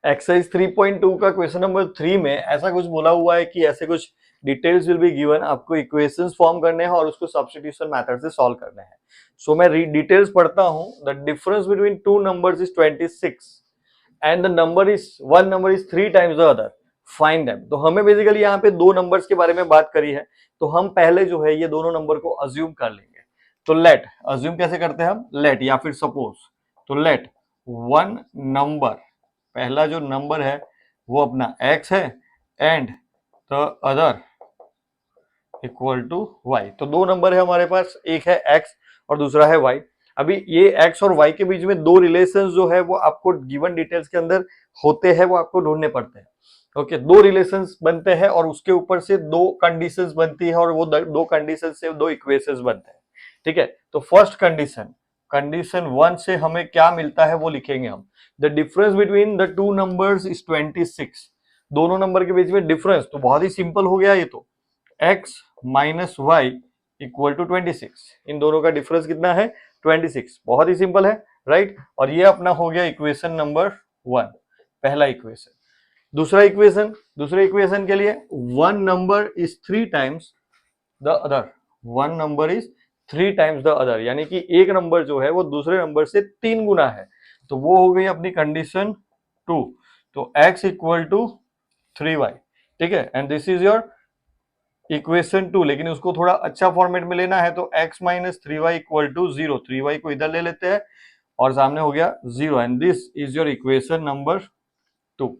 Exercise 3.2 का question number 3 में ऐसा कुछ बोला हुआ है कि ऐसे कुछ डिटेल्स विल बी गिवन, आपको इक्वेशंस फॉर्म करने हैं और उसको सब्स्टिट्यूशन मेथड से सॉल्व करने हैं। सो मैं डिटेल्स पढ़ता हूं। The difference between two numbers is 26 and the number is one number is 3 times the other, find them. तो हमें बेसिकली यहाँ पे दो नंबर्स के बारे में बात करी है, तो हम पहले जो है ये दोनों नंबर को अज्यूम कर लेंगे। तो लेट अज्यूम कैसे करते हैं हम, लेट या फिर सपोज। तो लेट वन नंबर, पहला जो नंबर है वो अपना x है and the other equal to y। तो दो नंबर है हमारे पास, एक है x और दूसरा है y। अभी ये x और y के बीच में दो रिलेशंस जो है वो आपको गिवन डिटेल्स के अंदर होते हैं, वो आपको ढूंढने पड़ते हैं। ओके, दो रिलेशंस बनते हैं और उसके ऊपर से दो कंडीशंस बनती है और वो दो कंडीशन से दो इक्वेशंस बनते हैं। ठीक है, तो फर्स्ट कंडीशन, कंडीशन 1 से हमें क्या मिलता है वो लिखेंगे हम। The difference between the two numbers is 26। दोनों नंबर के बीच में डिफरेंस तो बहुत ही सिंपल हो गया, ये तो x minus y equal to 26। इन दोनों का डिफरेंस कितना है, 26। बहुत ही सिंपल है, राइट। और ये अपना हो गया इक्वेशन नंबर 1, पहला इक्वेशन। दूसरे इक्वेशन के लिए one number is 3 times the other, one number is 3 times the other, यानी कि एक नंबर जो है वो दूसरे नंबर से 3 गुना है। तो वो हो गई अपनी कंडीशन 2। तो x इक्वल टू 3y, ठीक है, and this is your equation 2। लेकिन उसको थोड़ा अच्छा फॉर्मेट में लेना है तो x minus 3y equal to 0, 3y को इधर ले लेते हैं और सामने हो गया 0 and this is your equation number 2।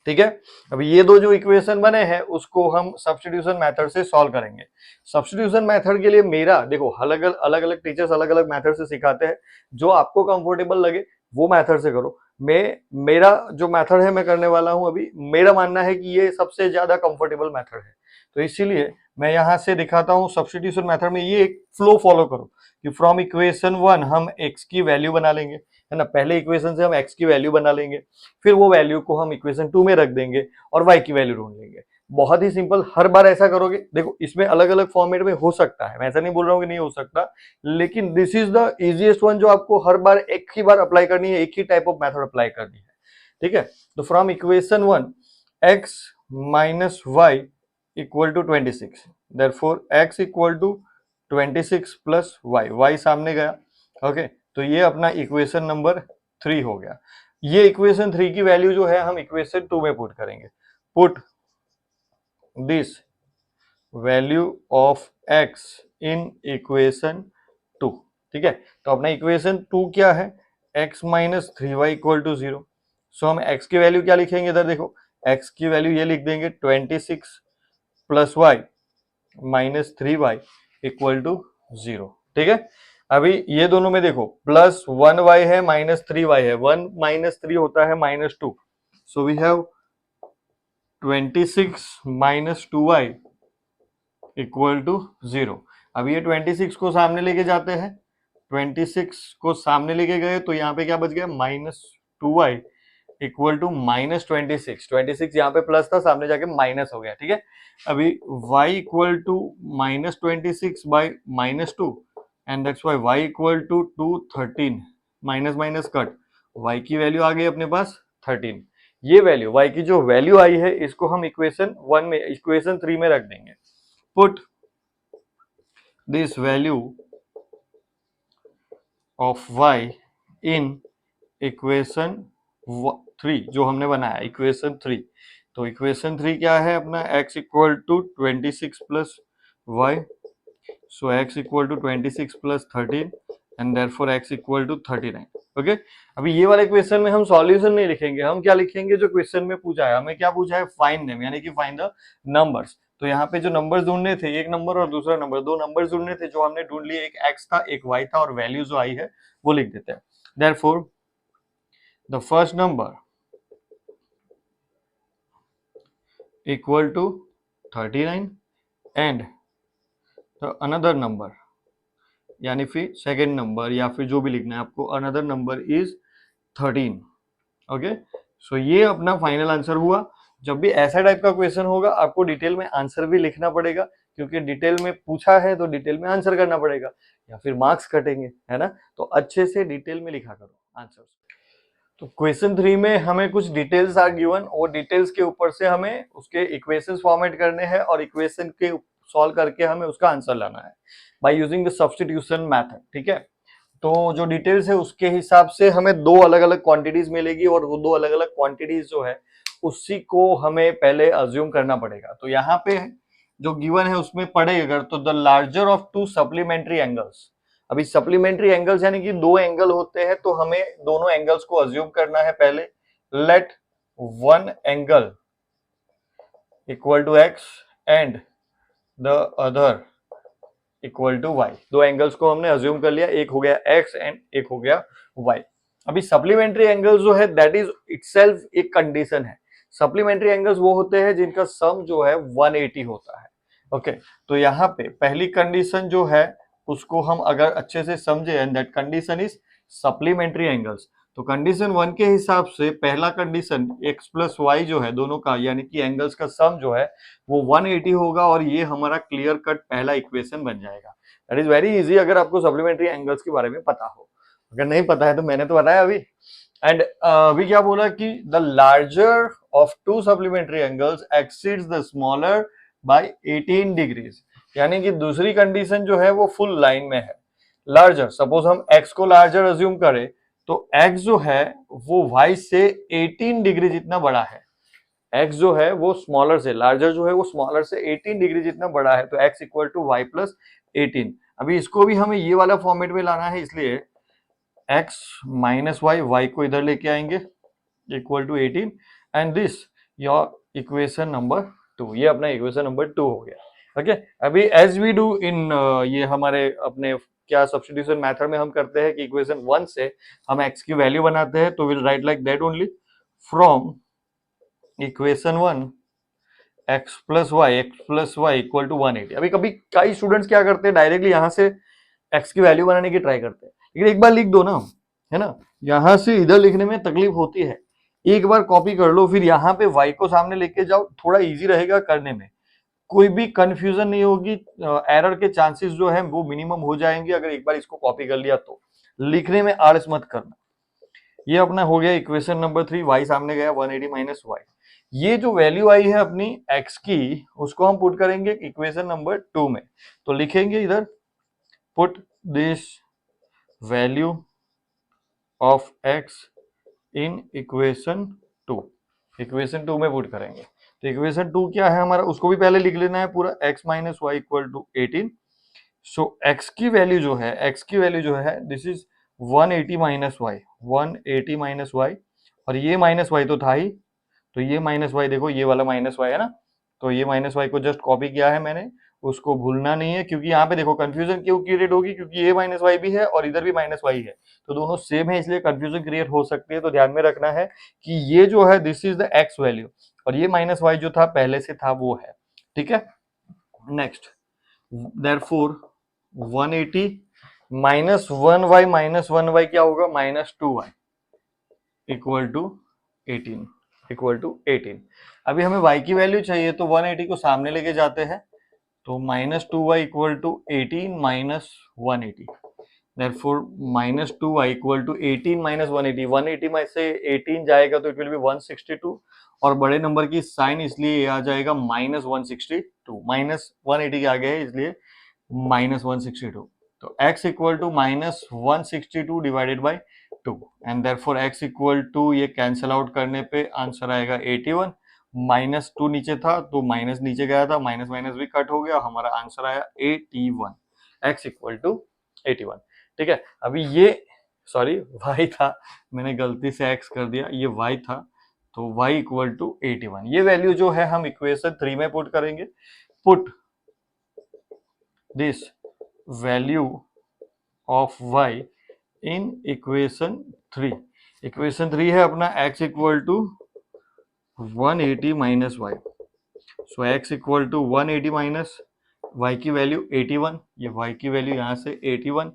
ठीक है, अभी ये दो जो इक्वेशन बने हैं उसको हम सब्स्टिट्यूशन मेथड से सॉल्व करेंगे। सब्स्टिट्यूशन मेथड के लिए मेरा देखो, अलग अलग टीचर्स अलग अलग मेथड से सिखाते हैं, जो आपको कंफर्टेबल लगे वो मेथड से करो। मेरा जो मेथड है मैं करने वाला हूं अभी, मेरा मानना है कि ये सबसे ज्यादा कंफर्टेबल मेथड है, तो इसीलिए मैं यहां से दिखाता हूं। सब्स्टिट्यूशन मेथड में ये एक फ्लो फॉलो करो कि फ्रॉम इक्वेशन 1 हम x की वैल्यू बना लेंगे, है ना। पहले इक्वेशन से हम x की वैल्यू बना लेंगे, फिर वो वैल्यू को हम इक्वेशन 2 में रख देंगे और y की वैल्यू ढूंढ लेंगे। बहुत ही सिंपल, हर बार ऐसा करोगे। देखो इसमें अलग अलग फॉर्मेट में हो सकता है, मैं ऐसा नहीं बोल रहा हूँ कि नहीं हो सकता, लेकिन this is the easiest one जो आपको हर बार एक ही बार अप्लाई करनी है, एक ही टाइप ऑफ मेथड अप्लाई करनी है। ठीक है, तो from equation 1 x minus y equal to 26, therefore x equal to 26 plus y, y सामने गया। ओके, तो ये अपना इक्वेशन नंबर 3 हो गया। ये इक्वेशन 3 की वैल्यू जो है हम इक्वेशन 2 में पुट करेंगे। Put this value of x in equation 2। ठीक है, तो अपना इक्वेशन 2 क्या है, x minus 3y equal to 0। So हम x की वैल्यू क्या लिखेंगे, इधर देखो, x की वैल्यू ये लिख देंगे 26 plus y minus 3y equal to 0। ठीक है, अभी ये दोनों में देखो, प्लस 1y है माइनस 3y है, 1 माइनस 3 होता है minus 2। So we have 26 minus 2y equal to 0। अब ये 26 को सामने लेके जाते हैं, 26 को सामने लेके गए तो यहाँ पे क्या बच गया, minus 2y equal to minus 26। 26 यहाँ पे प्लस था, सामने जाके माइनस हो गया। ठीक है, अभी y equal to minus 26 by minus 2 and that's why y equal to 213, minus minus cut, y की वैल्यू आ गई अपने पास 13। ये वैल्यू y की जो वैल्यू आई है इसको हम इक्वेशन 1 में, इक्वेशन 3 में रख देंगे। Put this value of y in equation 3 जो हमने बनाया, इक्वेशन 3। तो इक्वेशन 3 क्या है अपना, x equal to 26 plus y, so x equal to 26 plus 13 and therefore x equal to 39। Okay, अभी ये वाले क्वेश्चन में हम सॉल्यूशन नहीं लिखेंगे, हम क्या लिखेंगे, जो क्वेश्चन में पूछा है, हमें क्या पूछा है, फाइंड देम, यानी कि फाइंड द नंबर्स। तो यहाँ पे जो नंबर्स ढूंढने थे, एक नंबर और दूसरा नंबर, दो नंबर्स ढूंढने थे जो हमने ढूंढ लिए, एक x था एक y था, और वैल्यू जो आई है वो लिख देते हैं। Therefore the first number equal to 39 and the another number, यानी फिर सेकेंड नंबर या फिर जो भी लिखना है आपको, अनदर नंबर इज 13। ओके, सो ये अपना फाइनल आंसर हुआ। जब भी ऐसा टाइप का क्वेश्चन होगा आपको डिटेल में आंसर भी लिखना पड़ेगा, क्योंकि डिटेल में पूछा है तो डिटेल में आंसर करना पड़ेगा या फिर मार्क्स कटेंगे, है ना। तो अच्छे से डिटेल में लिखा करो आंसर। तो क्वेश्चन 3 में हमें कुछ डिटेल्स आर गिवन, वो डिटेल्स के ऊपर से हमें उसके इक्वेशंस फॉर्मेट करने हैं और इक्वेशन के सॉल्व करके हमें उसका आंसर लाना है by using the substitution method. ठीक है, तो जो डिटेल्स है उसके हिसाब से हमें दो अलग अलग क्वांटिटीज मिलेगी और वो दो अलग अलग क्वांटिटीज जो है उसी को हमें पहले अज्यूम करना पड़ेगा। तो यहाँ पे जो गिवन है उसमें पढ़े अगर तो the larger of to supplementary angles. अभी सप्लीमेंट्री एंगल्स यानी कि दो एंगल होते हैं तो हमें दोनों एंगल्स को अज्यूम करना है पहले। Let one angle equal to x and the other equal to y. दो एंगल्स को हमने अज्यूम कर लिया, एक हो गया एक्स एंड एक हो गया वाई। अभी सप्लीमेंट्री एंगल्स जो है दैट इज इटसेल्फ एक कंडीशन है। सप्लीमेंट्री एंगल्स वो होते हैं जिनका सम जो है 180 होता है। ओके, तो यहाँ पे पहली कंडीशन जो है उसको हम अगर अच्छे से समझे and that condition is supplementary angles. तो कंडीशन 1 के हिसाब से पहला कंडीशन x प्लस वाई जो है दोनों का यानी कि एंगल्स का सम जो है वो 180 होगा और ये हमारा क्लियर कट पहला इक्वेशन बन जाएगा। दैट इज वेरी इजी अगर आपको सप्लीमेंट्री एंगल्स के बारे में पता हो। अगर नहीं पता है तो मैंने तो बताया अभी। एंड अभी क्या बोला कि the larger of to supplementary angles exceeds the smaller by 18 degrees. यानी कि दूसरी कंडीशन जो है वो फुल लाइन में है। लार्जर, सपोज हम x को लार्जर अज्यूम करें तो x जो है वो y से 18 डिग्री जितना बड़ा है। x जो है वो स्मॉलर से, लार्जर जो है वो स्मॉलर से 18 डिग्री जितना बड़ा है, तो x equal to y plus 18। अभी इसको भी हमें ये वाला फॉर्मेट में लाना है, इसलिए x माइनस वाई, वाई को इधर लेके आएंगे equal to 18 and this your equation number 2। ये अपना इक्वेशन नंबर 2 हो गया। ओके, अभी एज वी डू इन ये हमारे अपने क्या सब्स्टिट्यूशन मेथड में हम करते हैं कि इक्वेशन 1 से हम x की वैल्यू बनाते हैं, तो will write like that only from equation 1 x plus y equal to 180। अभी कभी कई स्टूडेंट्स क्या करते हैं डायरेक्टली यहाँ से x की वैल्यू बनाने की ट्राई करते हैं, लेकिन एक बार लिख दो ना, है ना। यहाँ से इधर लिखने में तकलीफ होती है, एक बार कॉपी कर लो फिर यहाँ पे y को सामने लेके जाओ, थोड़ा इजी रहेगा करने में, कोई भी कंफ्यूजन नहीं होगी। एरर के चांसेस जो है वो मिनिमम हो जाएंगे अगर एक बार इसको कॉपी कर लिया तो। लिखने में आलस मत करना। ये अपना हो गया इक्वेशन नंबर 3, y सामने गया 180 माइनस वाई। ये जो वैल्यू आई है अपनी x की उसको हम पुट करेंगे इक्वेशन नंबर 2 में। तो लिखेंगे इधर put this value of x in equation 2। Equation 2 में पुट करेंगे। तो इक्वेशन 2 क्या है हमारा, उसको भी पहले लिख लेना है पूरा, x minus y equal to 18। So x की वैल्यू जो है this is 180 minus y, 180 minus y, और ये माइनस वाई तो था ही, तो ये माइनस वाई देखो, ये वाला माइनस वाई है ना, तो ये माइनस वाई को जस्ट कॉपी किया है मैंने, उसको भूलना नहीं है, क्योंकि यहाँ पे देखो कंफ्यूजन क्यों क्रिएट होगी, क्योंकि ये माइनस वाई भी है और इधर भी माइनस वाई है, तो दोनों सेम है इसलिए कंफ्यूजन क्रिएट हो सकती है। तो ध्यान में रखना है कि ये जो है this is the x value और ये माइनस वाई जो था पहले से था वो है। ठीक है, नेक्स्ट देयरफॉर 180 माइनस 1y क्या होगा, माइनस 2y इक्वल टू 18। अभी हमें y की वैल्यू चाहिए तो 180 को सामने लेके जाते हैं, तो minus 2y equal to 18 minus 180। Therefore minus 2y equal to 18 minus 180, 180 में से 18 जाएगा तो इट विल बी 162, और बड़े नंबर की साइन इसलिए आ जाएगा माइनस 162, माइनस 180 के आगे है इसलिए माइनस 162। तो x equal to minus 162 divided by 2 and therefore x equal to ये कैंसिल आउट करने पे आंसर आएगा 81। माइनस 2 नीचे था तो माइनस नीचे गया था, माइनस माइनस भी कट हो गया, हमारा आंसर आया 81, x इक्वल टू 81। ठीक है, अभी ये सॉरी y था, मैंने गलती से x कर दिया, ये y था, तो y इक्वल टू 81। ये वैल्यू जो है हम इक्वेशन 3 में पुट करेंगे। Put this value of y in equation 3। Equation 3 है अपना x equal to 180 minus y. So x equal to 180 minus y की वैल्यू 81, ये y की वैल्यू यहाँ से 81,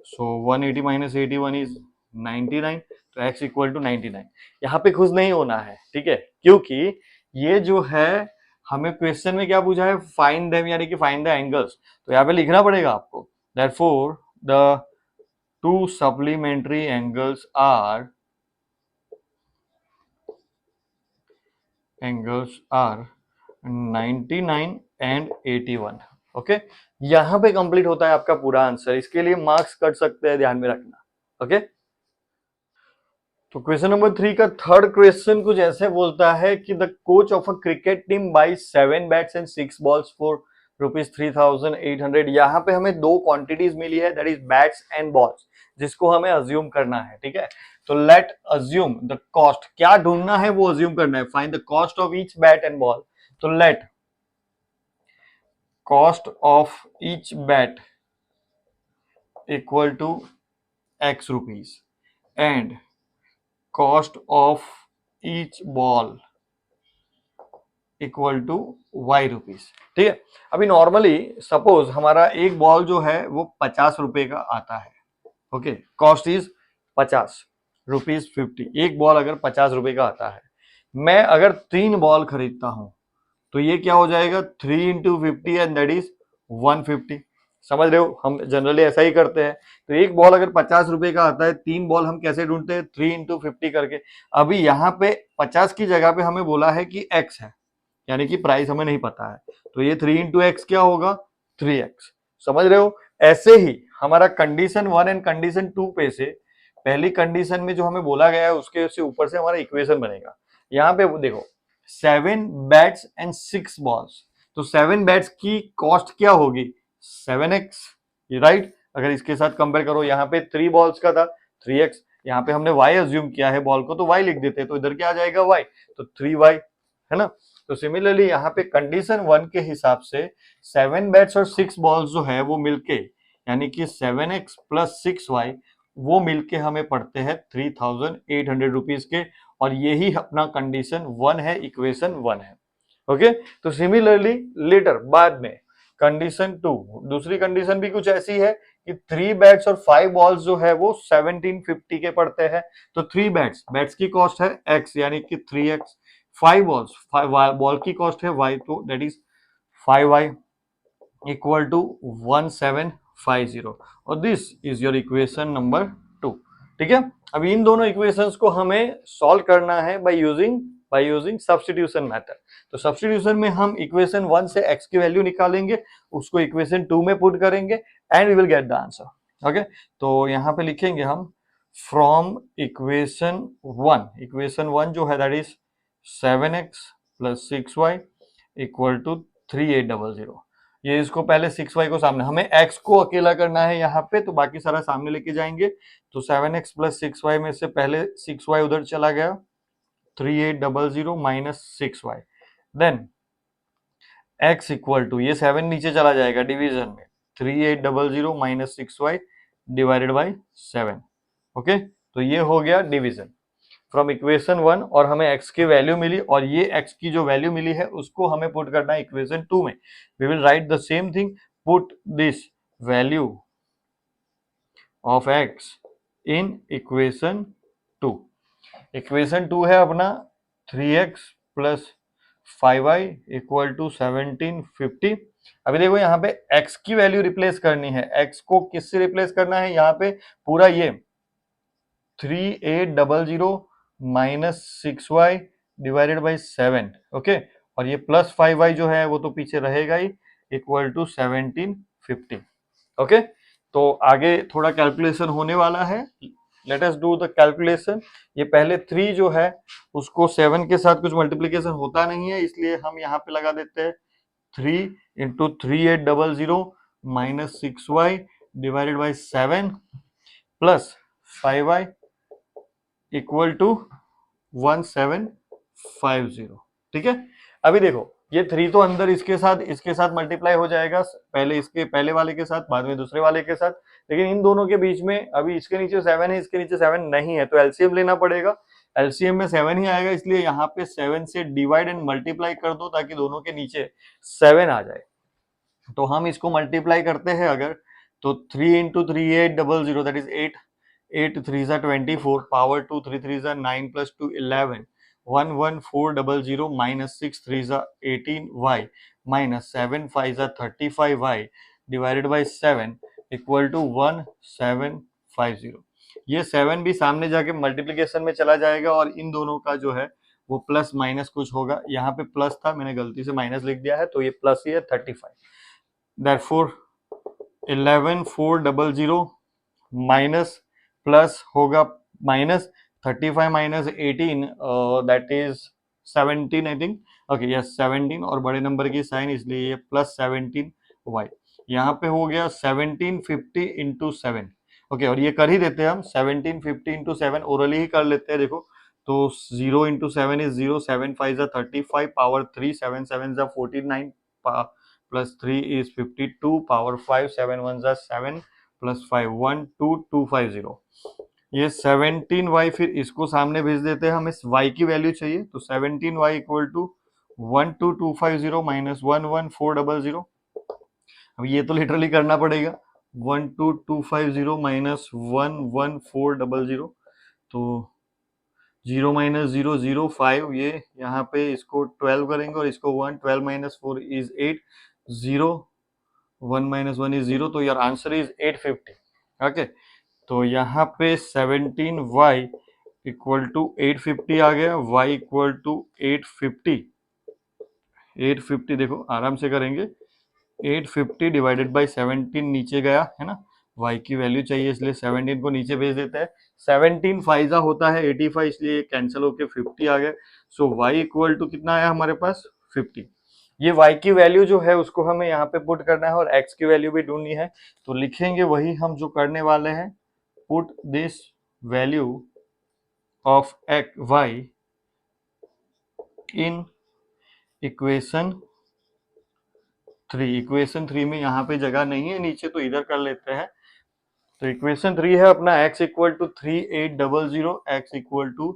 सो 180 माइनस 81 इज 99, तो x इक्वल टू 99। यहाँ पे खुश नहीं होना है, ठीक है, क्योंकि ये जो है हमें क्वेश्चन में क्या पूछा है, फाइंड देम यानी कि फाइंड द एंगल्स, तो यहाँ पे लिखना पड़ेगा आपको। Therefore the two supplementary angles are angles are 99 and 81। Okay, यहां पे कंप्लीट होता है आपका पूरा आंसर। इसके लिए मार्क्स कट सकते हैं, ध्यान में रखना। ओके, तो क्वेश्चन नंबर 3 का थर्ड क्वेश्चन कुछ ऐसे बोलता है कि the coach of a cricket team by 7 bats and 6 balls for ₹3,800। यहाँ पे हमें दो क्वांटिटीज मिली है, that is bats and balls, जिसको हमें अज्यूम करना है। ठीक है, तो लेट अज्यूम द कॉस्ट, क्या ढूंढना है वो अज्यूम करना है। Find the cost of each bat and ball. तो let cost of each bat equal to x rupees and cost of each ball equal to y rupees. ठीक है, अभी नॉर्मली सपोज हमारा एक बॉल जो है वो 50 रुपए का आता है। Okay, cost is 50 rupees 50। एक बॉल अगर 50 रुपए का आता है, मैं अगर 3 बॉल खरीदता हूं तो ये क्या हो जाएगा, 3 इंटू 50 एंड दैट इज 150। समझ रहे हो, हम जनरली ऐसा ही करते हैं। तो एक बॉल अगर 50 रुपए का आता है, 3 बॉल हम कैसे ढूंढते हैं, 3 इंटू 50 करके। अभी यहाँ पे 50 की जगह पे हमें बोला है कि x है, यानी कि प्राइस हमें नहीं पता है, तो ये 3 इंटू एक्स क्या होगा, 3x। समझ रहे हो, ऐसे ही हमारा कंडीशन 1 एंड कंडीशन 2 पे से पहली कंडीशन में जो हमें बोला गया है उसके से ऊपर से हमारा इक्वेशन बनेगा। यहाँ पे देखो 7 बैट्स एंड 6 बॉल्स, तो 7 बैट्स की कॉस्ट क्या होगी, 7x, राइट। अगर इसके साथ कंपेयर करो, यहाँ पे 3 बॉल्स का था 3x, यहाँ पे हमने y अज्यूम किया है बॉल को, तो y लिख देते, तो इधर क्या आ जाएगा y, तो 3y, है ना। तो सिमिलरली यहाँ पे कंडीशन 1 के हिसाब से 7 बैट्स और 6 बॉल्स जो है वो मिलके, यानी कि 7x प्लस 6y, वो मिलके हमें पड़ते हैं 3,800 रुपीज के, और यही अपना कंडीशन 1 है, इक्वेशन 1 है। ओके, तो सिमिलरली लेटर बाद में कंडीशन 2, दूसरी कंडीशन भी कुछ ऐसी है कि 3 बैट्स और 5 बॉल्स जो है वो 1750 के पड़ते हैं। तो 3 बैट्स की कॉस्ट है x, यानी कि 3x, 5 बॉल्स, 5 बॉल की कॉस्ट है y, तो that is 5y equal to 1750, और this is your equation number 2। ठीक है, अब इन दोनों इक्वेशंस को हमें सॉल्व करना है बाय यूजिंग सब्स्टिट्यूशन मेथड। तो सब्स्टिट्यूशन में हम इक्वेशन 1 से x की वैल्यू निकालेंगे, उसको इक्वेशन 2 में पुट करेंगे and we will get the answer. Okay, तो यहाँ पे लिखेंगे हम फ्रॉम इक्वेशन 1 जो है that is 7x plus 6y equal to 3800। ये इसको पहले 6y को सामने, हमें x को अकेला करना है यहाँ पे, तो बाकी सारा सामने लेके जाएंगे। तो 7x प्लस 6y में से पहले 6y उधर चला गया, 3800 minus 6y, then x equal to, ये 7 नीचे चला जाएगा डिवीजन में, 3800 minus 6y divided by 7। Okay, तो ये हो गया डिवीजन फ्रॉम इक्वेशन 1, और हमें x की वैल्यू मिली, और ये x की जो वैल्यू मिली है उसको हमें पुट करना है इक्वेशन 2 में। We will write the same thing, put this value of x in equation 2। Equation 2 है अपना 3x plus 5y equal to 1750। अभी देखो यहाँ पे x की वैल्यू रिप्लेस करनी है, x को किससे रिप्लेस करना है, यहाँ पे पूरा ये 3800 minus 6y divided by 7। Okay, और ये प्लस 5y जो है वो तो पीछे रहेगा ही, इक्वल टू 1750। ओके, तो आगे थोड़ा कैलकुलेशन होने वाला है, let us do the calculation. ये पहले 3 जो है उसको 7 के साथ कुछ मल्टीप्लीकेशन होता नहीं है, इसलिए हम यहाँ पे लगा देते हैं 3 into 3800 minus 6y divided by 7 plus 5y equal to 1750। ठीक है, अभी देखो ये 3 तो अंदर इसके साथ मल्टीप्लाई हो जाएगा, पहले इसके पहले वाले के साथ, बाद में दूसरे वाले के साथ, लेकिन इन दोनों के बीच में अभी इसके नीचे 7 है, इसके नीचे 7 नहीं है, तो एलसीएम लेना पड़ेगा। एलसीएम में 7 ही आएगा, इसलिए यहाँ पे 7 से डिवाइड एंड मल्टीप्लाई कर दो ताकि दोनों के नीचे 7 आ जाए। तो हम इसको मल्टीप्लाई करते हैं अगर, तो 3 इंटू 3800 दैट इज 8, 8 3 जा 24, पावर 2 3 3 जा 9 प्लस 2 11, 11400 माइनस 6 3 जा 18y माइनस 7 5 जा 35y divided by 7 equal to 1750। ये 7 भी सामने जाके मल्टीप्लीकेशन में चला जाएगा और इन दोनों का जो है वो प्लस माइनस कुछ होगा, यहाँ पे प्लस था मैंने गलती से माइनस लिख दिया है तो ये प्लस ही है 35। देयरफॉर 11400 माइनस प्लस होगा minus 35 minus 18 that is 17 I think. Okay yes 17 और बड़े नंबर की साइन इसलिए ये प्लस 17y। यहाँ पे हो गया 1750 इंटू 7। ओके और ये कर ही देते हैं हम 1750 इंटू 7 ओरली ही कर लेते हैं देखो। तो 0 इंटू 7 इज 0, 7 5 जा 35 पावर 3, 7 7 जा 49 प्लस 3 इज 52 पावर 5, 7 1 जा 7 प्लस 5 1 2 250। ये 17y फिर इसको सामने भेज देते हैं, हमें y की वैल्यू चाहिए तो 17y इक्वल टू 12250 माइनस 11400। अब ये तो लिटरली करना पड़ेगा 12250 माइनस 11400 तो 0 माइनस 0 0 5 ये यहाँ पे इसको 12 करेंगे और इसको 1 12 माइनस 4 इज 8 0 1 माइनस 1 इज 0 तो योर आंसर इज 850। ओके तो यहाँ पे 17y इक्वल टू 850 आ गया, y इक्वल टू 850। 850 देखो आराम से करेंगे, 850 डिवाइडेड बाई 17 नीचे गया है ना, y की वैल्यू चाहिए इसलिए 17 को नीचे भेज देता है। 17 फाइजा होता है 85 इसलिए कैंसिल होके 50 आ गया। सो y इक्वल टू कितना आया हमारे पास 50। ये y की वैल्यू जो है उसको हमें यहाँ पे पुट करना है और x की वैल्यू भी ढूंढनी है तो लिखेंगे वही हम जो करने वाले हैं, put this value of y in equation 3। Equation 3 में यहाँ पे जगह नहीं है नीचे तो इधर कर लेते हैं। तो इक्वेशन 3 है अपना x equal to 3800, x equal to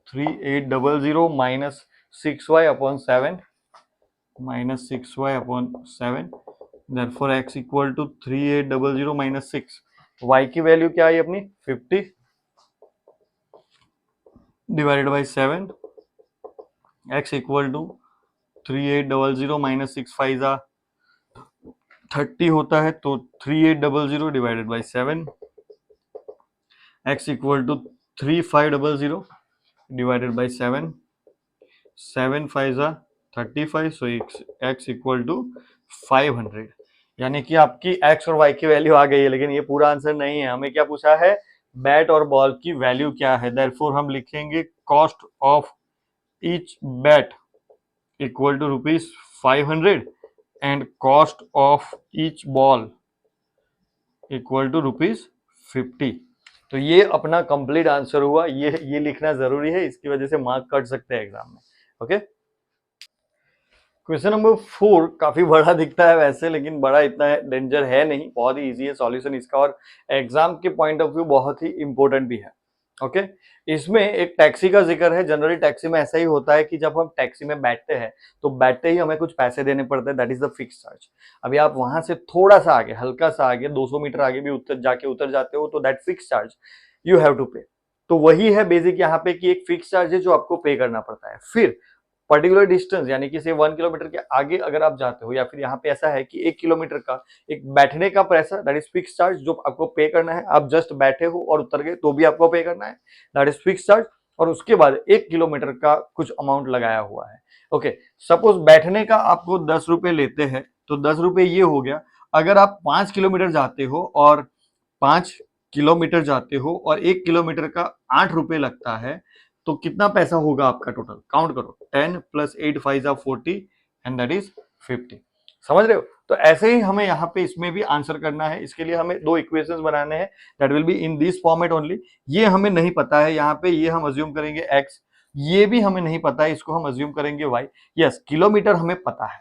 3800 minus 6y upon 7 minus 6y upon 7। Therefore x equal to 3800 minus 6, y की वैल्यू क्या आई अपनी 50 divided by 7, x equal to 3800 minus 6 5 जा 30 होता है तो 3800 divided by 7, x equal to 3500 divided by 7, 7 5 जा 35 सो x equal to 500। यानी कि आपकी x और y की वैल्यू आ गई है, लेकिन ये पूरा आंसर नहीं है। हमें क्या पूछा है, बैट और बॉल की वैल्यू क्या है। देयरफॉर हम लिखेंगे cost of each bat equal to rupees 500 and cost of each ball equal to rupees 50। तो ये अपना कंप्लीट आंसर हुआ। ये लिखना जरूरी है, इसकी वजह से मार्क कट सकते हैं एग्जाम में। ओके क्वेश्चन नंबर 4 काफी बड़ा दिखता है वैसे, लेकिन बड़ा इतना डेंजर है नहीं, बहुत ही इजी है सॉल्यूशन इसका और एग्जाम के पॉइंट ऑफ व्यू बहुत ही इंपॉर्टेंट भी है। ओके इसमें एक टैक्सी का जिक्र है। जनरली टैक्सी में ऐसा ही होता है कि जब हम टैक्सी में बैठते हैं तो बैठते ही हमें कुछ पैसे देने पड़ते हैं, that is the fix charge. अभी आप वहां से थोड़ा सा आगे, हल्का सा आगे 200 मीटर आगे भी उतर जाते हो तो that fix charge you have to pay. तो वही है बेसिक यहाँ पे कि एक फिक्स चार्ज है जो आपको पे करना पड़ता है। फिर पर्टिकुलर डिस्टेंस यानी कि से 1 किलोमीटर के आगे अगर आप जाते हो, या फिर यहाँ पे ऐसा है कि 1 किलोमीटर का एक बैठने का पैसा, दैट इज फिक्स चार्ज जो आपको पे करना है। आप जस्ट बैठे हो और उतर गए तो भी आपको पे करना है, दैट इज फिक्स चार्ज। और उसके बाद 1 किलोमीटर का कुछ अमाउंट लगाया हुआ है। ओके सपोज बैठने का आपको 10 रुपए लेते हैं तो 10 रुपए ये हो गया। अगर आप 5 किलोमीटर जाते हो और 5 किलोमीटर जाते हो और 1 किलोमीटर का 8 रुपए लगता है तो कितना पैसा होगा आपका टोटल, काउंट करो। 10 प्लस 8 5 जा 40 एंड दैट इज 50। समझ रहे हो। तो ऐसे ही हमें यहाँ पे इसमें भी आंसर करना है। इसके लिए हमें दो इक्वेशंस बनाने हैं, that will be in this format only. ये हमें नहीं पता है यहाँ पे, ये हम अज्यूम करेंगे x। ये भी हमें नहीं पता है, इसको हम अज्यूम करेंगे y। यस किलोमीटर हमें पता है।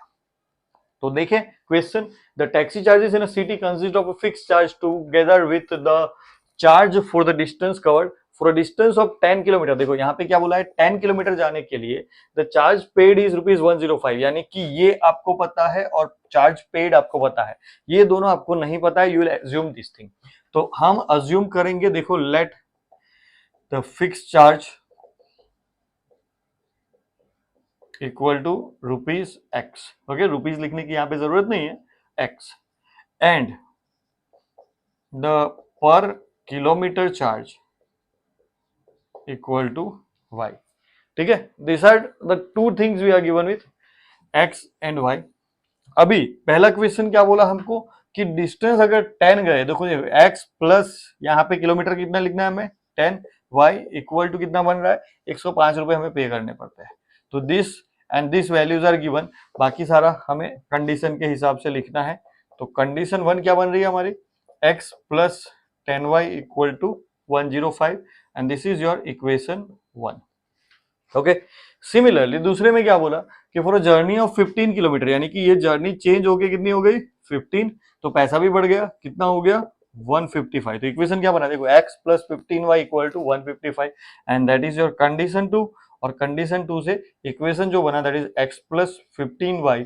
तो देखें question, the taxi charges in a city consist of a fixed charge together with the charge for the distance covered for a distance of 10 kilometre. देखो यहाँ पे क्या बोला है, 10 किलोमीटर जाने के लिए the charge paid is rupees 105। यानी कि ये आपको पता है और चार्ज पेड आपको पता है, ये दोनों आपको नहीं पता है। You will assume this thing. तो हम अज्यूम करेंगे, देखो let the fix charge equal to rupees x. Okay rupees लिखने की यहाँ पे जरूरत नहीं है, x and the per kilometer charge equal to y। ठीक है, this are the two things we are given with x and y. अभी पहला क्वेश्चन क्या बोला हमको कि डिस्टेंस अगर 10 गए, देखो एक्स प्लस यहाँ पे किलोमीटर कितना लिखना है हमें 10, वाई इक्वल टू कितना बन रहा है 105 रुपए हमें पे करने पड़ते हैं। तो this and this values are given, बाकी सारा हमें कंडीशन के हिसाब से लिखना है। तो कंडीशन 1 क्या बन रही है हमारी, x plus 10y equal to 105 and this is your equation 1। Okay, similarly दूसरे में क्या बोला कि for a journey of 15 kilometre, यानी कि ये जर्नी चेंज होके कितनी हो गई 15, तो पैसा भी बढ़ गया, कितना हो गया 155। तो इक्वेशन क्या बना, देखो x plus 15y equal to 155 and that is your condition 2। और कंडीशन 2 से इक्वेशन जो बना that is x plus 15y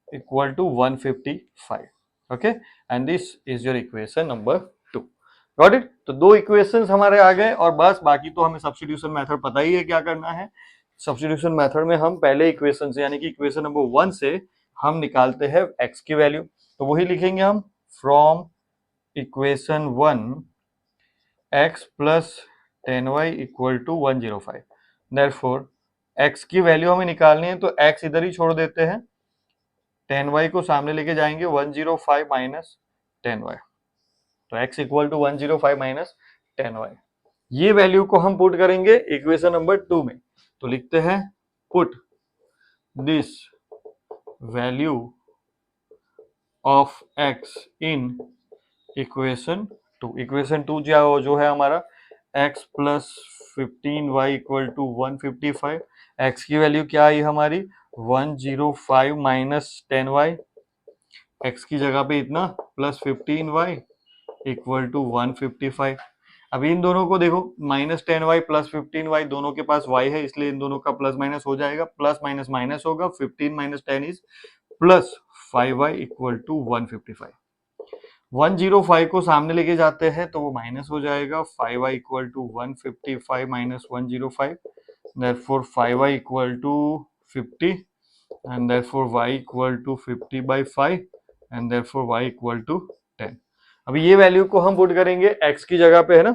equal to 155। Okay, and this is your equation number 2। Got it. तो दो इक्वेशंस हमारे आ गए और बस बाकी तो हमें सब्स्टिट्यूशन मेथड पता ही है क्या करना है। सब्स्टिट्यूशन मेथड में हम पहले इक्वेशन से यानी कि इक्वेशन नंबर 1 से हम निकालते हैं x की वैल्यू, तो वही लिखेंगे हम from equation 1 x plus 10y equal to 105। Therefore x की वैल्यू हमें निकालनी है तो x इधर ही छोड़ देते हैं, 10y को सामने लेके जाएंगे 105 माइनस 10y, तो x equal to 105 minus 10y। ये वैल्यू को हम पुट करेंगे इक्वेशन नंबर 2 में, तो लिखते हैं put this value of x in equation 2। Equation 2 जो है हमारा x plus 15y equal to 155, x की वैल्यू क्या आई हमारी 105 माइनस 10y, x की जगह पे इतना प्लस 15y इक्वल टू 155। अभी इन दोनों को देखो माइनस 10y प्लस 15y, दोनों के पास y है इसलिए इन दोनों का प्लस माइनस हो जाएगा, प्लस माइनस माइनस होगा, 15 minus 10 is plus 5y equal to 155। 105 को सामने लेके जाते हैं तो वो माइनस हो जाएगा, 5y equal to 155 minus 105, therefore 5y equal to 50 and therefore y equal to 50 by 5 and therefore y equal to 10। अभी ये वैल्यू को हम पुट करेंगे x की जगह पे, है ना,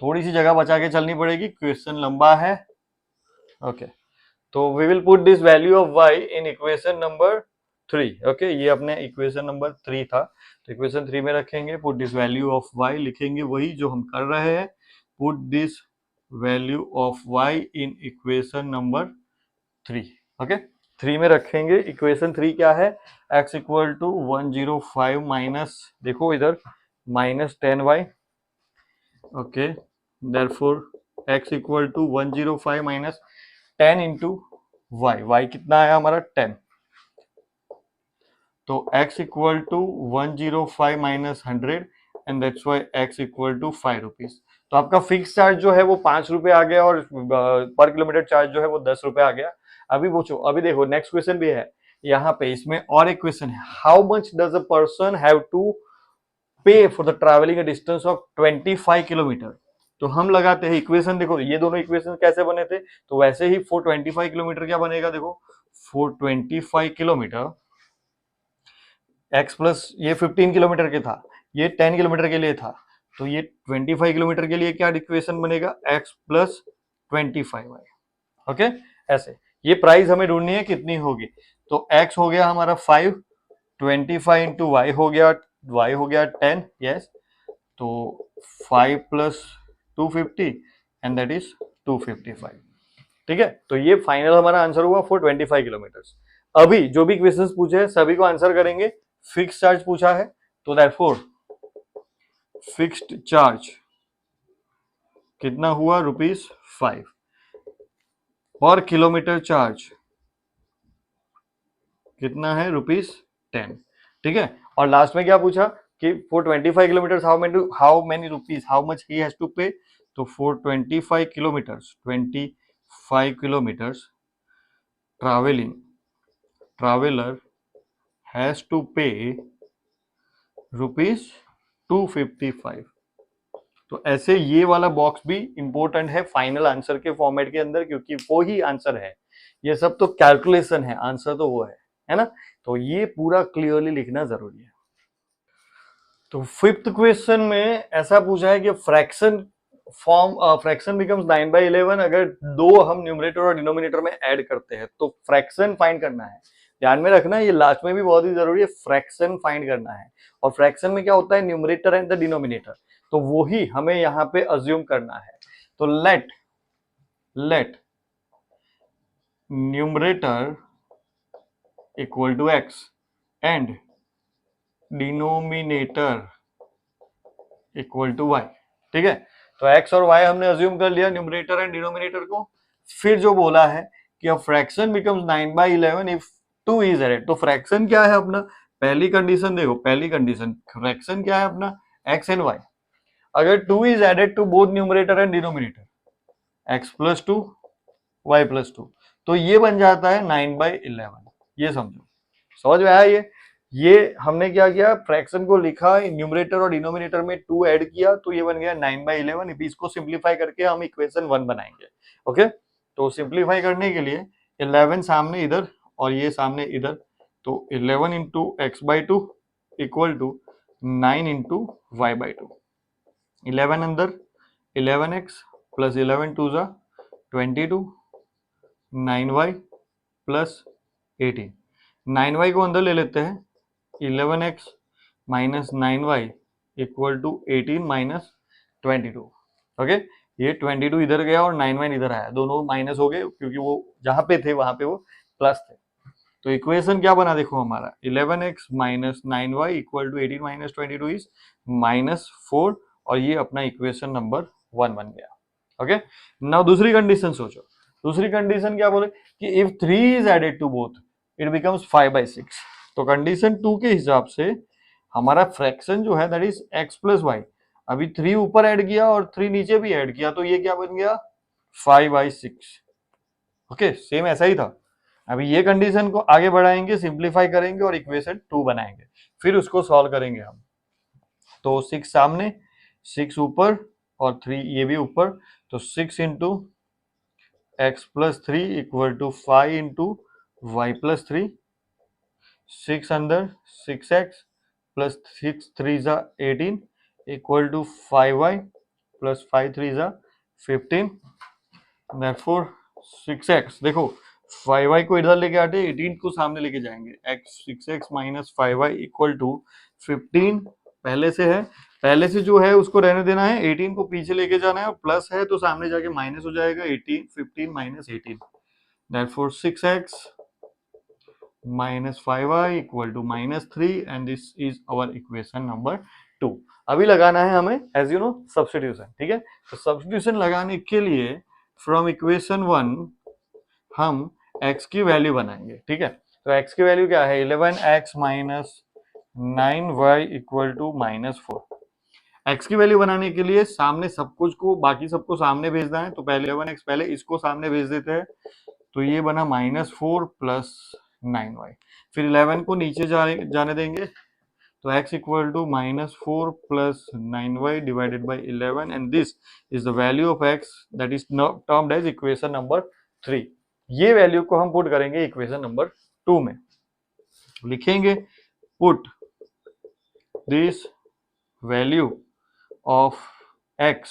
थोड़ी सी जगह बचा के चलनी पड़ेगी, क्वेश्चन लंबा है। ओके, तो we will put this value of y in equation number 3। Okay, ये अपने इक्वेशन नंबर 3 था, तो इक्वेशन 3 में रखेंगे, put this value of y, लिखेंगे वही जो हम कर रहे हैं, put this value of y in equation number 3। Okay, 3 में रखेंगे, इक्वेशन 3 क्या है, x इक्वल टू 105 माइनस, देखो इधर minus 10y। Okay, therefore x equal to 105 minus 10 into y कितना आया हमारा 10, तो x equal to 105 minus 100 and that's why x equal to 5 rupees. तो आपका फिक्स चार्ज जो है वो 5 रुपए आ गया और पर किलोमीटर चार्ज जो है वो 10 रुपए आ गया। अभी पूछो, अभी देखो नेक्स्ट क्वेश्चन भी है यहाँ पे, इसमें और एक क्वेश्चन है, how much does a person have to pay for the travelling a distance of 25 kilometre. तो हम लगाते हैं इक्वेशन, देखो ये दोनों इक्वेशन कैसे बने थे, तो वैसे ही 425 किलोमीटर क्या बनेगा, देखो 425 किलोमीटर x प्लस ये 15 किलोमीटर के था, ये 10 किलोमीटर के लिए था, तो ये 25 किलोमीटर के लिए क्या इक्वेशन बनेगा, x प्लस 25y। ओके, ऐसे ये प्राइस हमें ढूंढनी है कितनी होगी, तो x हो गया हमारा 5, 25 इंटू y हो गया 10, यस, तो 5 प्लस 250 एंड दैट इज 255। ठीक है, तो ये फाइनल हमारा आंसर हुआ 425 किलोमीटर। अभी जो भी क्वेश्चंस पूछे हैं सभी को आंसर करेंगे। फिक्स चार्ज पूछा है तो देयरफॉर फिक्स्ड चार्ज कितना हुआ ₹5 और किलोमीटर चार्ज कितना है ₹10। ठीक है, और लास्ट में क्या पूछा कि 425 kilometre how many rupees, how much he has to pay, तो 425 kilometres 25 kilometres traveler has to pay ₹255। तो ऐसे ये वाला बॉक्स भी इंपॉर्टेंट है फाइनल आंसर के फॉर्मेट के अंदर, क्योंकि वो ही आंसर है, ये सब तो कैलकुलेशन है, आंसर तो वो है ना, तो ये पूरा क्लियरली लिखना जरूरी है। तो फिफ्थ क्वेश्चन में ऐसा पूछा है कि फ्रैक्शन फॉर्म फ्रैक्शन बिकम्स 9/11 अगर दो हम न्यूमरेटर और डिनोमिनेटर में ऐड करते हैं तो फ्रैक्शन फाइंड करना है। ध्यान में रखना, ये लास्ट में भी बहुत ही जरूरी है, फ्रैक्शन फाइंड करना है। और फ्रैक्शन में क्या होता है, न्यूमरेटर एंड द डिनोमिनेटर, तो वो ही हमें यहाँ पे अज्यूम करना है। तो let numerator equal to x and denominator equal to y. ठीक है, तो x और y हमने अज्यूम कर लिया न्यूमरेटर एंड डिनोमिनेटर को। फिर जो बोला है कि a fraction becomes 9/11 if 2 is added. तो फ्रैक्शन क्या है अपना, पहली कंडीशन देखो, पहली कंडीशन फ्रैक्शन क्या है अपना, x एंड y। अगर 2 is added to both numerator and denominator, x plus 2 y plus 2, तो ये बन जाता है 9/11। ये समझो, समझ में आया ये हमने क्या किया, फ्रैक्शन को लिखा न्यूमरेटर और डिनोमिनेटर में 2 ऐड किया तो ये बन गया 9/11। इसको सिंप्लीफाई करके हम इक्वेशन 1 बनाएंगे। ओके, तो सिंप्लीफाई करने के लिए 11 सामने इधर और ये सामने इधर, तो 11 into x by two equal to 9 into y by two. 11 अंदर 11x प्लस 11 टू ज़ा 22, 9y प्लस 18। 9y को अंदर ले लेते हैं, 11x minus 9y equal to 18 minus 22। Okay, ये 22 इधर गया और 9y इधर आया, दोनों माइनस हो गए क्योंकि वो जहां पे थे वहां पे वो प्लस थे। तो इक्वेशन क्या बना देखो हमारा, 11x minus 9y equal to 18 minus 22 is -4, और ये अपना इक्वेशन नंबर 1 बन गया। ओके, नाउ दूसरी कंडीशन सोचो। दूसरी कंडीशन क्या बोले कि if 3 is added to both it becomes 5/6। तो कंडीशन 2 के हिसाब से हमारा फ्रैक्शन जो है that is x plus y. अभी 3 ऊपर ऐड किया और 3 नीचे भी ऐड किया तो ये क्या बन गया, 5/6। ओके, सेम ऐसा ही था। अभी ये कंडीशन को आगे बढ़ाएंगे, सिंप्लीफाई करेंगे और इक्वेशन 2 बनाएंगे, फिर उसको सॉल्व करेंगे हम। तो 6 सामने, 6 ऊपर और 3 ये भी ऊपर, तो 6 into x plus 3 equal to 5 into y plus 3। 6 अंदर 6x प्लस 6 3 ज़ा 18 इक्वल टू 5y प्लस 5 3 ज़ा 15। Therefore 6x, देखो 5y को इधर लेके आते 18 को सामने लेके जाएंगे, x 6x minus 5y equal to 15 पहले से है, पहले से जो है उसको रहने देना है, 18 को पीछे लेके जाना है और प्लस है तो सामने जाके माइनस हो जाएगा, 18 15 minus 18। Therefore 6x minus 5y equal to -3 and this is our equation number 2। अभी लगाना है हमें एज यू नो सब्स्टिट्यूशन। ठीक है, तो सब्स्टिट्यूशन लगाने के लिए फ्रॉम इक्वेशन 1 हम x की वैल्यू बनाएंगे। ठीक है, तो x की वैल्यू क्या है, 11x minus 9y equal to -4। x की वैल्यू बनाने के लिए सामने सब कुछ को, बाकी सबको सामने भेजना है, तो पहले 11x पहले इसको सामने भेज देते हैं, तो ये बना -4 प्लस 9y। फिर 11 को नीचे जाने देंगे, तो x equal to -4 plus 9y divided by 11 and this is the value of x that is termed as equation number 3। ये वैल्यू को हम पुट करेंगे इक्वेशन नंबर 2 में, लिखेंगे put this value of x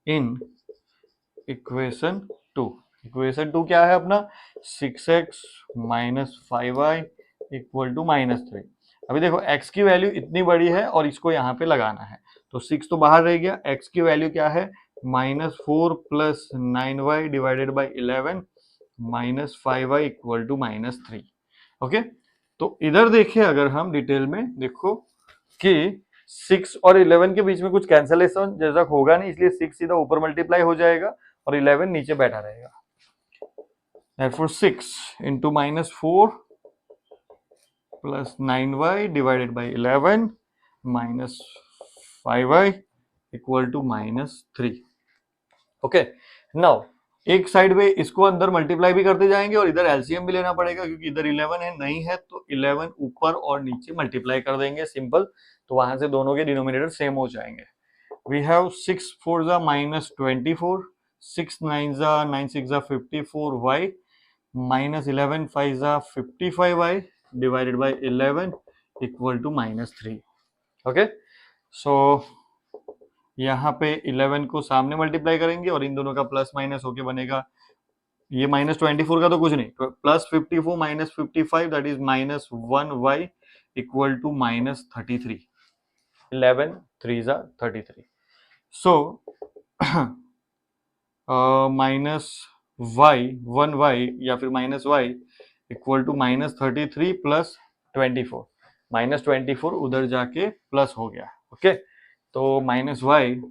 in equation 2। Equation 2 क्या है अपना, 6x minus 5y equal to -3। अभी देखो x की वैल्यू इतनी बड़ी है और इसको यहाँ पे लगाना है, तो 6 तो बाहर रह गया, x की वैल्यू क्या है, -4 plus 9y divided by 11 minus 5y equal to -3। Okay, तो इधर देखिए अगर हम डिटेल में देखो कि 6 और 11 के बीच में कुछ कैंसलेशन जैसा होगा नहीं, इसलिए 6 सीधा ऊपर मल्टीप्लाई हो जाएगा और 11 नीचे बैठा रहेगा। Therefore 6 into -4 plus 9y divided by 11 minus 5y equal to -3। Okay, now एक साइड में इसको अंदर मल्टीप्लाई भी करते जाएंगे और इधर एलसीएम भी लेना पड़ेगा क्योंकि इधर 11 है, नहीं है तो 11 ऊपर और नीचे मल्टीप्लाई कर देंगे, सिंपल। तो वहां से दोनों के डिनोमिनेटर सेम हो जाएंगे। We have 6 4 जा -24, 6 9 जा 9 6 जा 54y minus 11 5 जा 55y divided by 11 equal to -3। Okay, so यहाँ पे 11 को सामने मल्टीप्लाई करेंगे और इन दोनों का प्लस माइनस होके बनेगा, ये -24 का तो कुछ नहीं, +54 -55 that is -1y equal to -33। 11 3 जा 33। सो -1y या फिर -y इक्वल टू -33 प्लस 24। -24 उधर जाके प्लस हो गया, ओके। तो -y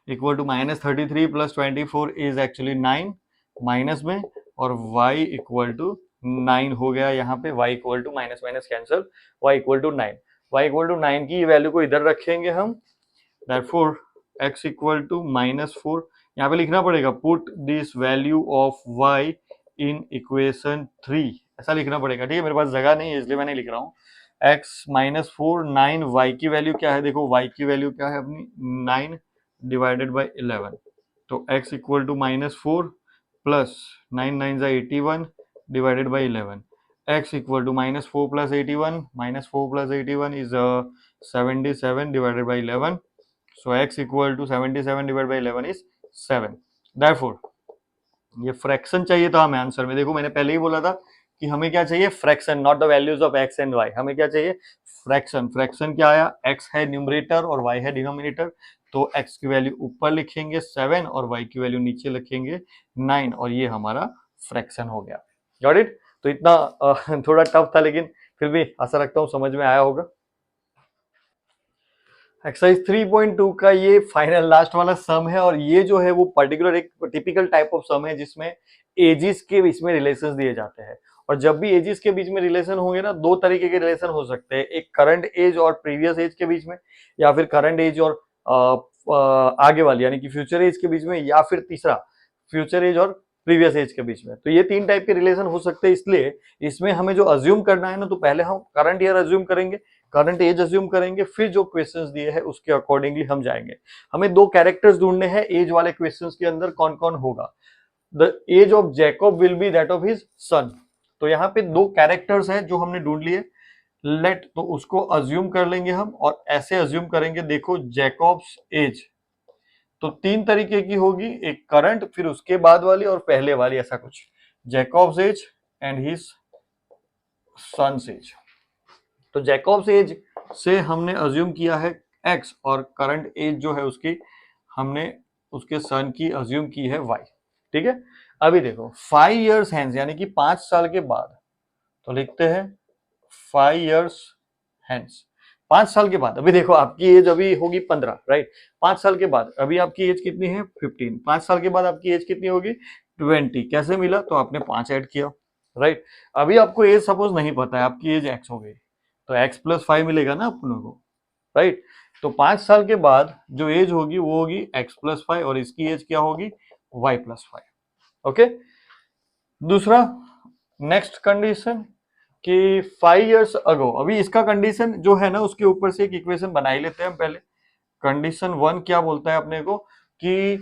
equal to -33 plus 24 is actually 9 minus में, और y इक्वल टू 9 हो गया यहाँ पे। y equal to minus minus cancel, y equal to 9। y equal to 9 की वैल्यू को इधर रखेंगे हम, therefore x इक्वल टू -4। यहाँ पे लिखना पड़ेगा put this value of y in equation 3, ऐसा लिखना पड़ेगा, ठीक है। मेरे पास जगह नहीं है इसलिए मैं नहीं लिख रहा हूँ। x -4 9, y की वैल्यू क्या है, देखो y की वैल्यू क्या है अपनी 9 डिवाइडेड बाय 11। तो x इक्वल टू -4 प्लस 9 9 जा 81 divided by 11। x equal to -4 plus 81, -4 plus 81 is 77 divided by 11। So x equal to 77 divided by 11 is 7। Therefore ये फ्रैक्शन चाहिए था हमें आंसर में। देखो मैंने पहले ही बोला था कि हमें क्या चाहिए, fraction, not the values of x and y। हमें क्या चाहिए, फ्रैक्शन। फ्रैक्शन क्या आया, x है न्यूमरेटर और y है डिनोमिनेटर। तो x की वैल्यू ऊपर लिखेंगे 7 और y की वैल्यू नीचे लिखेंगे 9, और ये हमारा फ्रैक्शन हो गया। Got it. तो इतना थोड़ा टफ था, लेकिन फिर भी आशा रखता हूँ समझ में आया होगा। एक्सरसाइज 3.2 का ये फाइनल लास्ट वाला सम है, और ये जो है वो पर्टिकुलर एक टिपिकल टाइप ऑफ सम है जिसमें एजिस के बीच में रिलेशंस दिए जाते हैं। और जब भी एजिस के बीच में रिलेशन होंगे ना, दो तरीके के रिलेशन हो सकते हैं, एक करंट एज और प्रीवियस एज के बीच में, या फिर करंट एज और आगे वाली यानी कि फ्यूचर एज के बीच में, या फिर तीसरा फ्यूचर एज और प्रीवियस एज के बीच में। तो ये तीन टाइप के रिलेशन हो सकते हैं, इसलिए इसमें हमें जो अज्यूम करना है ना, तो पहले हम करंट ईयर अज्यूम करेंगे, करंट एज अज्यूम करेंगे, फिर जो क्वेश्चंस दिए हैं उसके अकॉर्डिंगली हम जाएंगे। हमें दो कैरेक्टर्स ढूंढने हैं एज वाले क्वेश्चंस के अंदर, कौन कौन होगा। The age of Jacob will be that of his son. तो यहाँ पे दो कैरेक्टर्स हैं जो हमने ढूंढ लिए। लेट, तो उसको अज्यूम कर लेंगे हम, और ऐसे अज्यूम करेंगे, देखो जैकब्स एज तो तीन तरीके की होगी, एक करंट, फिर उसके बाद वाली और पहले वाली, ऐसा कुछ। Jacob's age and his son's age. तो जैकब्स एज से हमने अज्यूम किया है x, और करंट एज जो है उसकी हमने उसके सन की अज्यूम की है y, ठीक है। अभी देखो 5 इयर्स हैंस यानी कि 5 साल के बाद, तो लिखते हैं 5 इयर्स हैंस, 5 साल के बाद। अभी देखो आपकी एज अभी होगी 15, राइट। 5 साल के बाद अभी आपकी एज कितनी है, 15। 5 साल के बाद आपकी एज कितनी होगी, 20। कैसे मिला, तो आपने 5 ऐड किया, राइट। अभी आपको एज सपोज नहीं पता है, आपकी एज x हो गई, तो x प्लस 5 मिलेगा ना अपनों को, राइट। तो 5 साल के बाद जो एज होगी वो होगी x प्लस 5, और इसकी एज क्या होगी, y प्लस 5, ओके। दूसरा, नेक्स्ट कंडीशन कि 5 इयर्स अगो, अभी इसका कंडीशन जो है ना उसके ऊपर से एक इक्वेशन बना ही लेते हैं हम पहले। कंडीशन 1 क्या बोलता है अपने को कि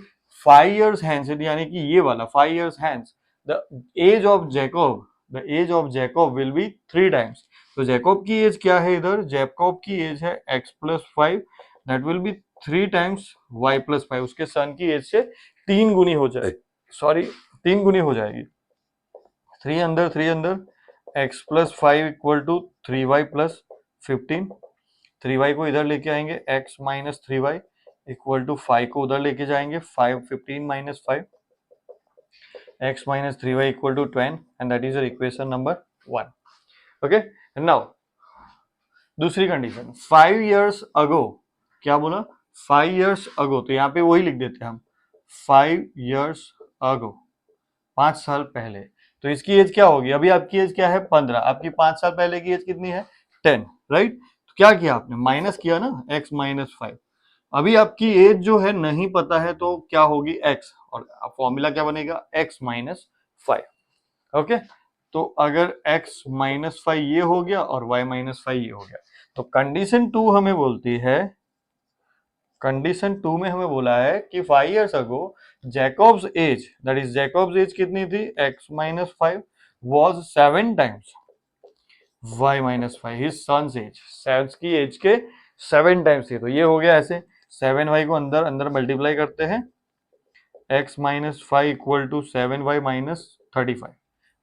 5 इयर्स हैंस, यानी कि ये वाला 5 years hence the age of Jacob, the age of Jacob will be 3 times. तो जैकब की एज क्या है, इधर जैकब की एज है x plus 5, that will be 3 times y plus 5। उसके सन की एज से 3 गुनी हो जाएगी, सॉरी 3 गुनी हो जाएगी। 3 अंदर 3 अंदर, x plus 5 equal to 3y plus 15। 3y को इधर लेके आएंगे, x minus 3y equal to 5 को उधर लेके जाएंगे, 5 15 minus 5, x minus 3y equal to 10, and that is your equation number 1, okay. Now दूसरी कंडीशन, 5 इयर्स अगो, क्या बोला, 5 इयर्स अगो, तो यहाँ पे वही लिख देते हैं हम, 5 इयर्स अगो, 5 साल पहले। तो इसकी एज क्या होगी, अभी आपकी एज क्या है 15, आपकी 5 साल पहले की एज कितनी है 10, राइट। तो क्या किया आपने, माइनस किया ना, x माइनस 5। अभी आपकी एज जो है नहीं पता है, तो क्या होगी x, और फॉर्मूला क्या बनेगा, x माइनस 5, ओके। तो अगर x माइनस 5 ये हो गया और y माइनस 5 ये हो गया, तो कंडीशन 2 हमें बोलती है, कंडीशन 2 में हमें बोला है कि 5 years ago Jacob's age, that is Jacob's age कितनी थी, x minus 5 was 7 times y minus 5, his son's age, son's की एज के 7 टाइम्स थी। तो ये हो गया ऐसे, 7y को अंदर अंदर मल्टीप्लाई करते हैं, x minus 5 equal to 7y minus 35।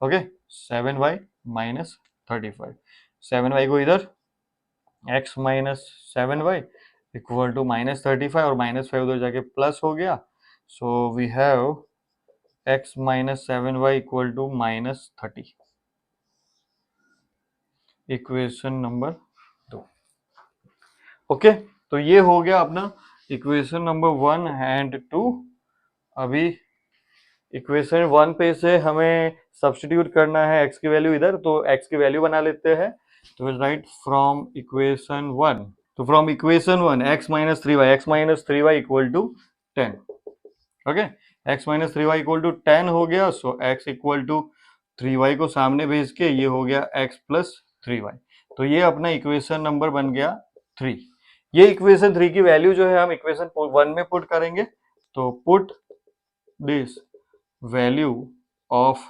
Okay, 7y minus 35, 7y को इधर, x minus 7y equal to minus 35 और माइनस 5 उधर जाके प्लस हो गया। So we have x minus 7y equal to minus 30, equation number 2। Okay, तो ये हो गया अपना इक्वेशन नंबर 1 एंड 2। अभी इक्वेशन 1 पे से हमें सब्स्टिट्यूट करना है x की वैल्यू इधर, तो x की वैल्यू बना लेते हैं। तो विल राइट फ्रॉम इक्वेशन 1, तो from equation 1 x minus 3y equal to 10। Okay, x minus 3y equal to 10 हो गया। सो x इक्वल टू 3y को सामने भेज के ये हो गया x प्लस 3y। तो ये अपना इक्वेशन नंबर बन गया 3। ये इक्वेशन 3 की वैल्यू जो है हम इक्वेशन 1 में पुट करेंगे। तो put this value of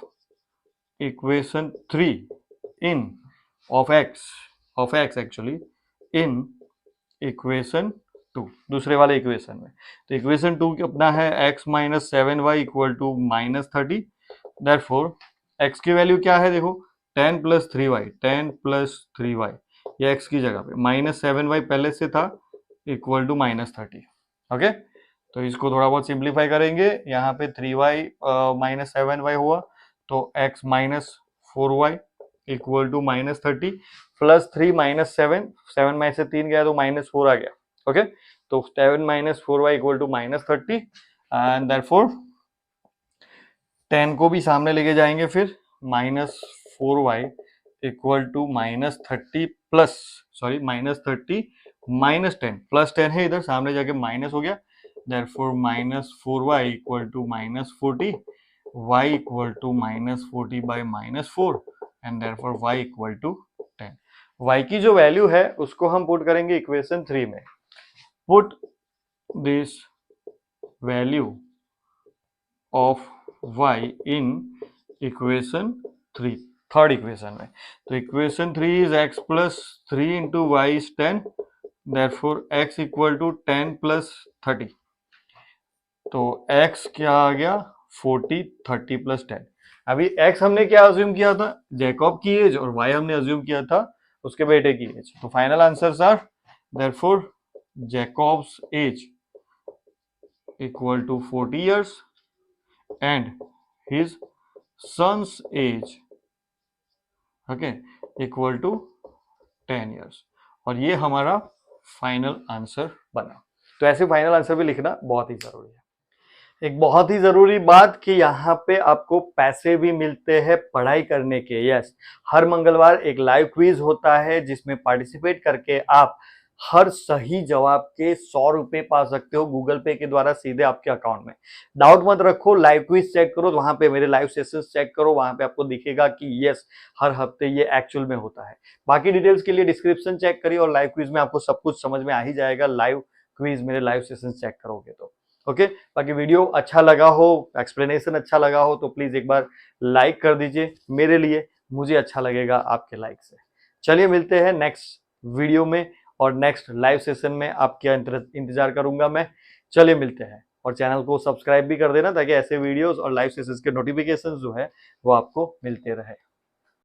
equation 3 in of x actually in equation 2, दूसरे वाले इक्वेशन में। तो इक्वेशन 2 अपना है x minus 7y equal to minus 30। Therefore x की वैल्यू क्या है, देखो 10 प्लस 3y, 10 प्लस 3y, ये x की जगह पे माइनस 7y पहले से था इक्वल टू माइनस 30। ओके, तो इसको थोड़ा बहुत सिंप्लीफाई करेंगे, यहाँ पे 3y माइनस 7y हुआ, तो x minus 4y equal to minus 30 plus 3 minus 7 में से 3 गया तो माइनस 4 आ गया। ओके, तो 7 minus 4y equal to minus 30 and therefore 10 को भी सामने लेके जाएंगे, फिर minus 4y equal to minus 30 plus sorry minus 30 minus 10 plus 10 है इधर सामने जाके माइनस हो गया। Therefore minus 4y equal to minus 40, y equal to minus 40 by minus 4 and therefore y equal to 10। y की जो वैल्यू है उसको हम पुट करेंगे इक्वेशन 3 में। Put this value of y in equation 3, third equation में। तो equation 3 is x plus 3 into y is 10, therefore x equal to 10 plus 30। तो x क्या आ गया 40, 30 प्लस 10। अभी x हमने क्या अज्यूम किया था, जैकब की एज, और y हमने अज्यूम किया था उसके बेटे की एज। तो final answers are therefore Jacob's age equal to 40 years and his son's age equal to 10 years। और ये हमारा फाइनल आंसर बना। तो ऐसे फाइनल आंसर भी लिखना बहुत ही जरूरी है। एक बहुत ही जरूरी बात कि यहाँ पे आपको पैसे भी मिलते हैं पढ़ाई करने के। यस, हर मंगलवार एक लाइव क्विज होता है जिसमें पार्टिसिपेट करके आप हर सही जवाब के 100 रुपए पा सकते हो गूगल पे के द्वारा सीधे आपके अकाउंट में। डाउट मत रखो, लाइव क्विज चेक करो, वहां पे मेरे लाइव सेशंस चेक करो, वहां पे आपको दिखेगा कि यस हर हफ्ते ये एक्चुअल में होता है। बाकी डिटेल्स के लिए डिस्क्रिप्शन चेक करिए और लाइव क्विज में आपको सब कुछ समझ में आ ही जाएगा। लाइव क्विज मेरे लाइव सेशन चेक करोगे तो ओके। बाकी वीडियो अच्छा लगा हो, एक्सप्लेनेशन अच्छा लगा हो तो प्लीज एक बार लाइक कर दीजिए, मेरे लिए मुझे अच्छा लगेगा आपके लाइक से। चलिए मिलते हैं नेक्स्ट वीडियो में और नेक्स्ट लाइव सेशन में आपका इंतजार करूंगा मैं। चलिए मिलते हैं और चैनल को सब्सक्राइब भी कर देना ताकि ऐसे वीडियोस और लाइव सेशंस के नोटिफिकेशन जो है वो आपको मिलते रहे।